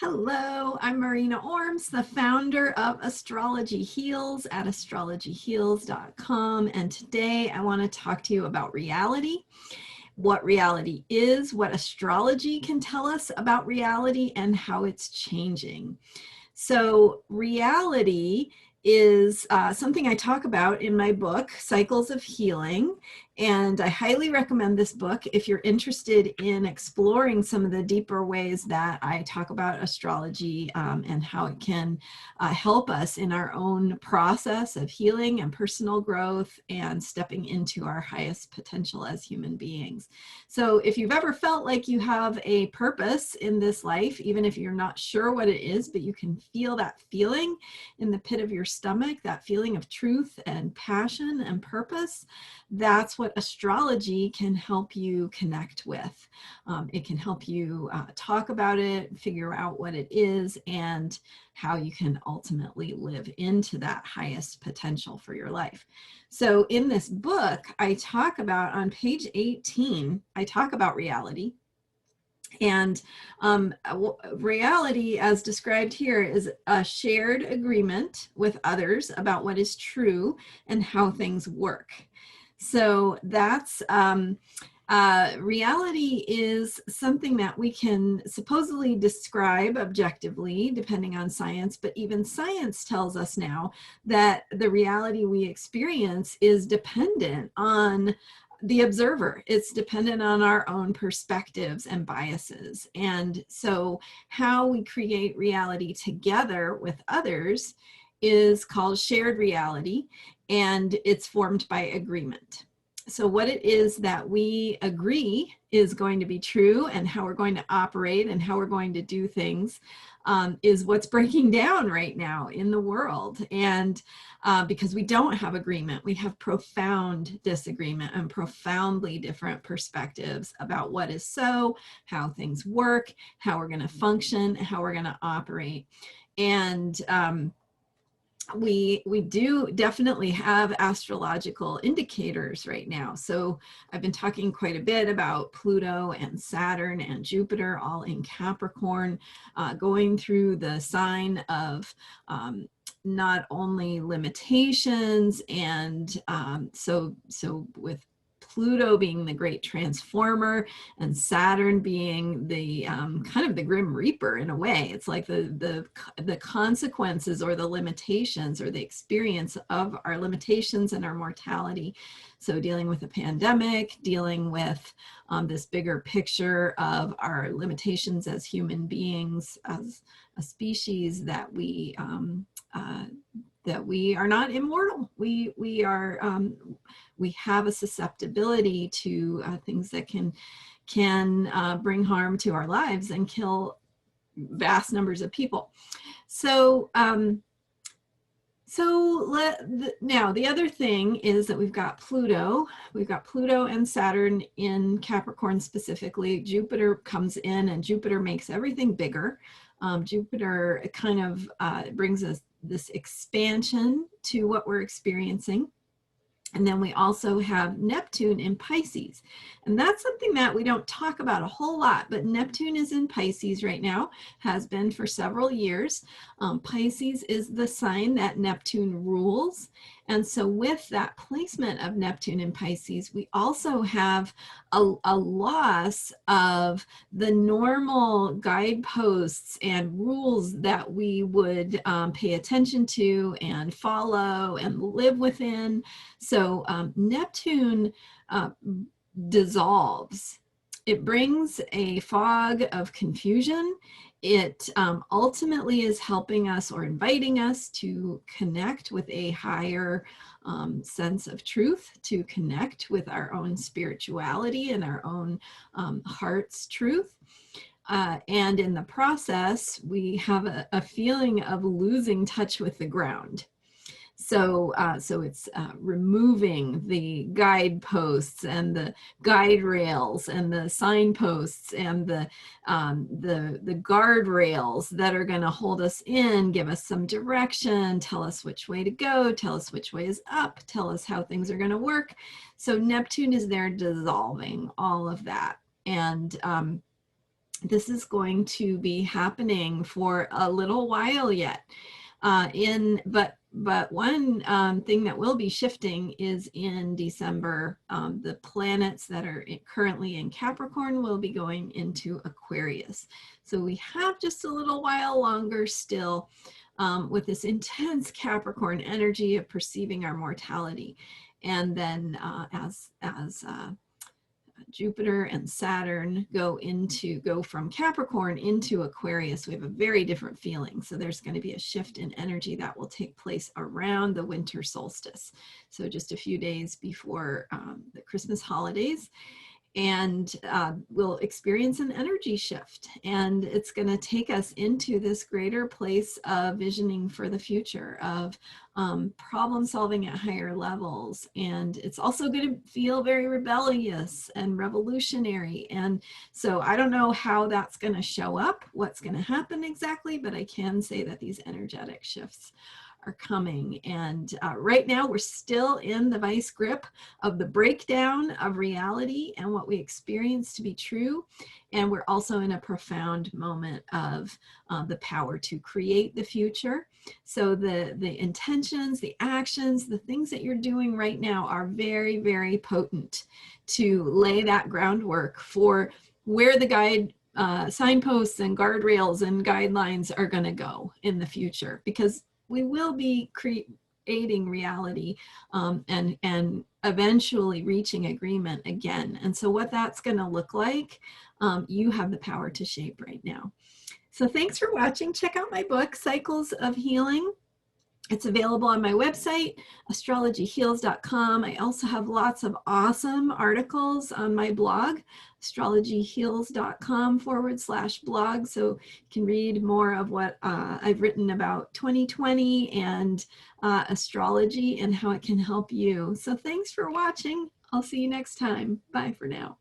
Hello, I'm Marina Orms, the founder of Astrology Heals at astrologyheals.com. And today I want to talk to you about reality, what reality is, what astrology can tell us about reality, and how it's changing. So, reality is something I talk about in my book, Cycles of Healing. And I highly recommend this book if you're interested in exploring some of the deeper ways that I talk about astrology and how it can help us in our own process of healing and personal growth and stepping into our highest potential as human beings. So if you've ever felt like you have a purpose in this life, even if you're not sure what it is, but you can feel that feeling in the pit of your stomach, that feeling of truth and passion and purpose, that's what astrology can help you connect with. It can help you talk about it, figure out what it is, and how you can ultimately live into that highest potential for your life. So in this book, I talk about, on page 18, I talk about reality. And reality, as described here, is a shared agreement with others about what is true and how things work. So that's reality is something that we can supposedly describe objectively, depending on science, but even science tells us now that the reality we experience is dependent on the observer. It's dependent on our own perspectives and biases. And so how we create reality together with others is called shared reality, and it's formed by agreement. So what it is that we agree is going to be true and how we're going to operate and how we're going to do things is what's breaking down right now in the world. And because we don't have agreement, we have profound disagreement and profoundly different perspectives about what is so, how things work, how we're going to function, how we're going to operate. And we do definitely have astrological indicators right now. So I've been talking quite a bit about Pluto and Saturn and Jupiter all in Capricorn, going through the sign of not only limitations and so with Pluto being the great transformer and Saturn being the kind of the grim reaper in a way. It's like the consequences or the limitations or the experience of our limitations and our mortality. So dealing with a pandemic, dealing with this bigger picture of our limitations as human beings, as a species, that we are not immortal. We are we have a susceptibility to things that can bring harm to our lives and kill vast numbers of people. So now the other thing is that we've got Pluto and Saturn in Capricorn specifically. Jupiter comes in and Jupiter makes everything bigger. Jupiter kind of brings us this expansion to what we're experiencing. And then we also have Neptune in Pisces. And that's something that we don't talk about a whole lot, but Neptune is in Pisces right now, has been for several years. Pisces is the sign that Neptune rules. And so with that placement of Neptune in Pisces, we also have a loss of the normal guideposts and rules that we would pay attention to and follow and live within. So Neptune dissolves. It brings a fog of confusion. It ultimately is helping us or inviting us to connect with a higher sense of truth, to connect with our own spirituality and our own heart's truth. And in the process, we have a feeling of losing touch with the ground. So it's removing the guideposts and the guide rails and the signposts and the guardrails that are going to hold us in, give us some direction, tell us which way to go, tell us which way is up, tell us how things are going to work. So Neptune is there dissolving all of that. And this is going to be happening for a little while yet. But one thing that will be shifting is in December. The planets that are currently in Capricorn will be going into Aquarius. So we have just a little while longer still with this intense Capricorn energy of perceiving our mortality. And then as Jupiter and Saturn go from Capricorn into Aquarius, we have a very different feeling. So there's going to be a shift in energy that will take place around the winter solstice. So just a few days before the Christmas holidays. And we'll experience an energy shift, and it's going to take us into this greater place of visioning for the future, of problem solving at higher levels. And it's also going to feel very rebellious and revolutionary. And so I don't know how that's going to show up, what's going to happen exactly, but I can say that these energetic shifts are coming. And right now we're still in the vice grip of the breakdown of reality and what we experience to be true. And we're also in a profound moment of the power to create the future. So the intentions, the actions, the things that you're doing right now are very, very potent to lay that groundwork for where the guide signposts and guardrails and guidelines are going to go in the future, because we will be creating reality and eventually reaching agreement again. And so what that's going to look like, you have the power to shape right now. So thanks for watching. Check out my book, Cycles of Healing. It's available on my website, astrologyheals.com. I also have lots of awesome articles on my blog, astrologyheals.com/blog. So you can read more of what I've written about 2020 and astrology and how it can help you. So thanks for watching. I'll see you next time. Bye for now.